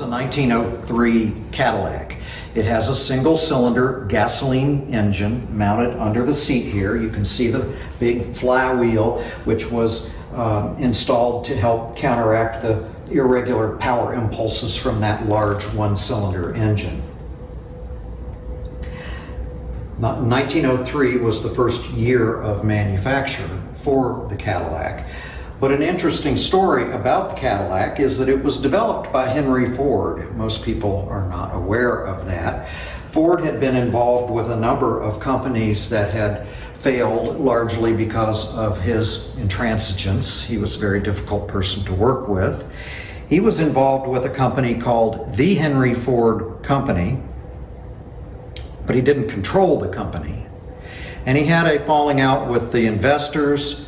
a 1903 Cadillac. It has a single-cylinder gasoline engine mounted under the seat here. You can see the big flywheel, which was installed to help counteract the irregular power impulses from that large one-cylinder engine. 1903 was the first year of manufacture for the Cadillac. But an interesting story about the Cadillac is that it was developed by Henry Ford. Most people are not aware of that. Ford had been involved with a number of companies that had failed largely because of his intransigence. He was a very difficult person to work with. He was involved with a company called the Henry Ford Company, but he didn't control the company. And he had a falling out with the investors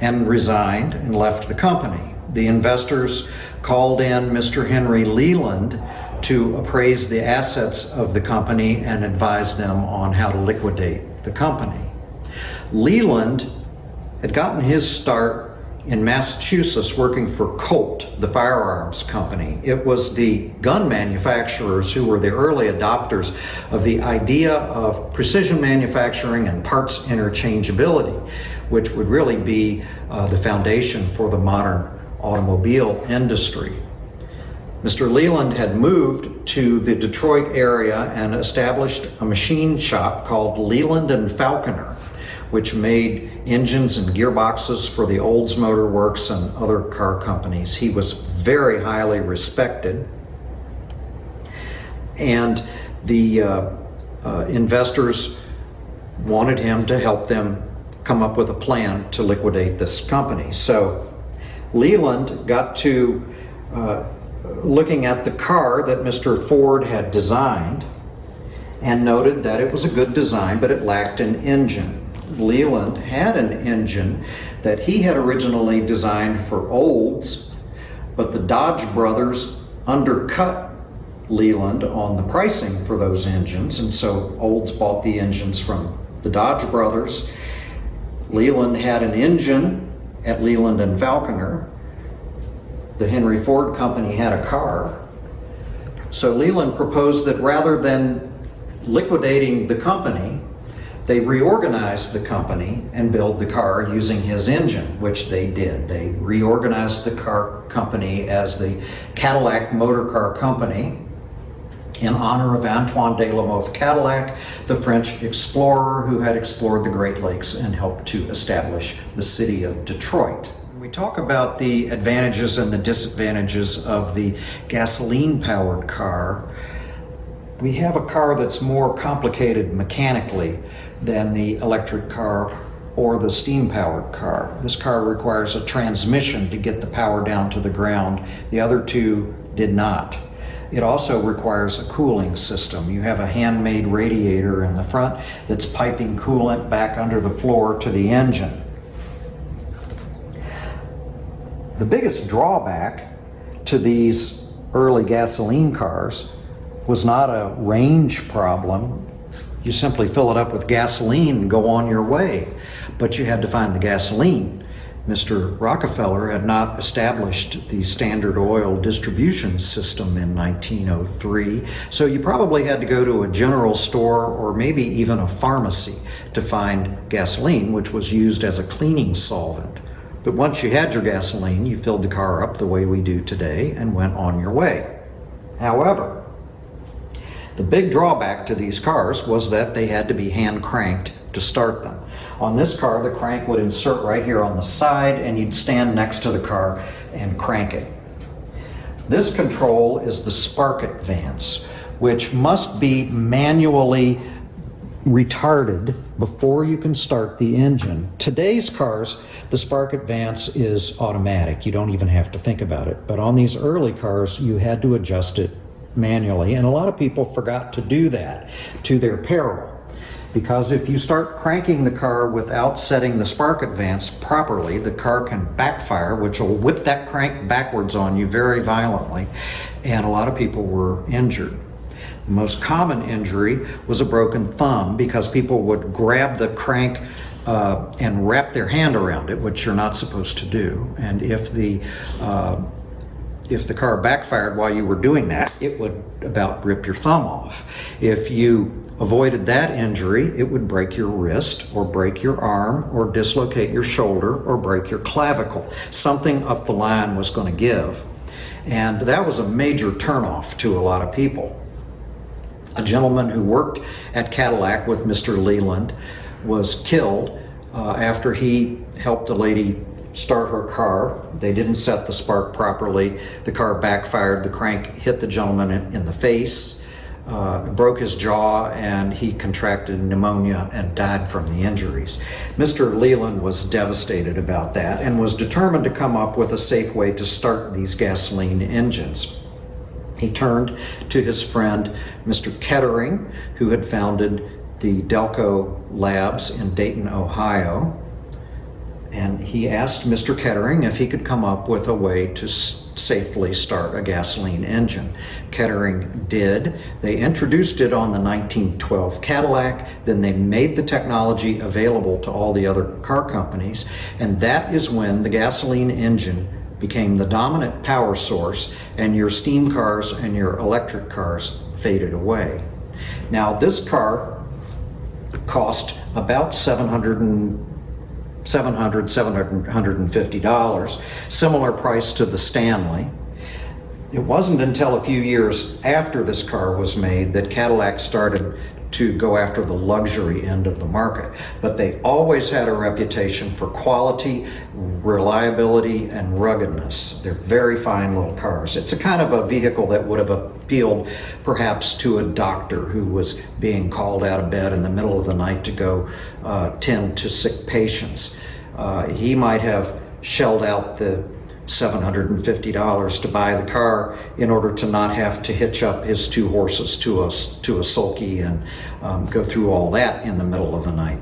and resigned and left the company. The investors called in Mr. Henry Leland to appraise the assets of the company and advise them on how to liquidate the company. Leland had gotten his start in Massachusetts working for Colt, the firearms company. It was the gun manufacturers who were the early adopters of the idea of precision manufacturing and parts interchangeability, which would really be the foundation for the modern automobile industry. Mr. Leland had moved to the Detroit area and established a machine shop called Leland and Falconer, which made engines and gearboxes for the Olds Motor Works and other car companies. He was very highly respected, and the investors wanted him to help them come up with a plan to liquidate this company. So Leland got to looking at the car that Mr. Ford had designed and noted that it was a good design, but it lacked an engine. Leland had an engine that he had originally designed for Olds, but the Dodge brothers undercut Leland on the pricing for those engines, and so Olds bought the engines from the Dodge brothers. Leland had an engine at Leland and Falconer. The Henry Ford Company had a car. So Leland proposed that rather than liquidating the company, they reorganized the company and built the car using his engine, which they did. They reorganized the car company as the Cadillac Motor Car Company in honor of Antoine de la Mothe Cadillac, the French explorer who had explored the Great Lakes and helped to establish the city of Detroit. We talk about the advantages and the disadvantages of the gasoline-powered car. We have a car that's more complicated mechanically than the electric car or the steam-powered car. This car requires a transmission to get the power down to the ground. The other two did not. It also requires a cooling system. You have a handmade radiator in the front that's piping coolant back under the floor to the engine. The biggest drawback to these early gasoline cars was not a range problem. You simply fill it up with gasoline and go on your way, but you had to find the gasoline. Mr. Rockefeller had not established the Standard Oil distribution system in 1903, so you probably had to go to a general store or maybe even a pharmacy to find gasoline, which was used as a cleaning solvent. But once you had your gasoline, you filled the car up the way we do today and went on your way. However, the big drawback to these cars was that they had to be hand cranked to start them. On this car, the crank would insert right here on the side and you'd stand next to the car and crank it. This control is the spark advance, which must be manually retarded before you can start the engine. Today's cars, the spark advance is automatic. You don't even have to think about it. But on these early cars, you had to adjust it manually, and a lot of people forgot to do that to their peril. Because if you start cranking the car without setting the spark advance properly, the car can backfire, which will whip that crank backwards on you very violently, and a lot of people were injured. The most common injury was a broken thumb because people would grab the crank and wrap their hand around it, which you're not supposed to do. And if the if the car backfired while you were doing that, it would about rip your thumb off. If you avoided that injury, it would break your wrist or break your arm or dislocate your shoulder or break your clavicle. Something up the line was going to give. And that was a major turnoff to a lot of people. A gentleman who worked at Cadillac with Mr. Leland was killed after he helped a lady start her car. They didn't set the spark properly. The car backfired. The crank hit the gentleman in the face, broke his jaw, and he contracted pneumonia and died from the injuries. Mr. Leland was devastated about that and was determined to come up with a safe way to start these gasoline engines. He turned to his friend, Mr. Kettering, who had founded the Delco Labs in Dayton, Ohio. And he asked Mr. Kettering if he could come up with a way to safely start a gasoline engine. Kettering did. They introduced it on the 1912 Cadillac, then they made the technology available to all the other car companies, and that is when the gasoline engine became the dominant power source, and your steam cars and your electric cars faded away. Now, this car cost about $750, similar price to the Stanley. It wasn't until a few years after this car was made that Cadillac started to go after the luxury end of the market. But they always had a reputation for quality, reliability, and ruggedness. They're very fine little cars. It's a kind of a vehicle that would have appealed perhaps to a doctor who was being called out of bed in the middle of the night to go tend to sick patients. He might have shelled out the $750 to buy the car in order to not have to hitch up his two horses to a sulky and go through all that in the middle of the night.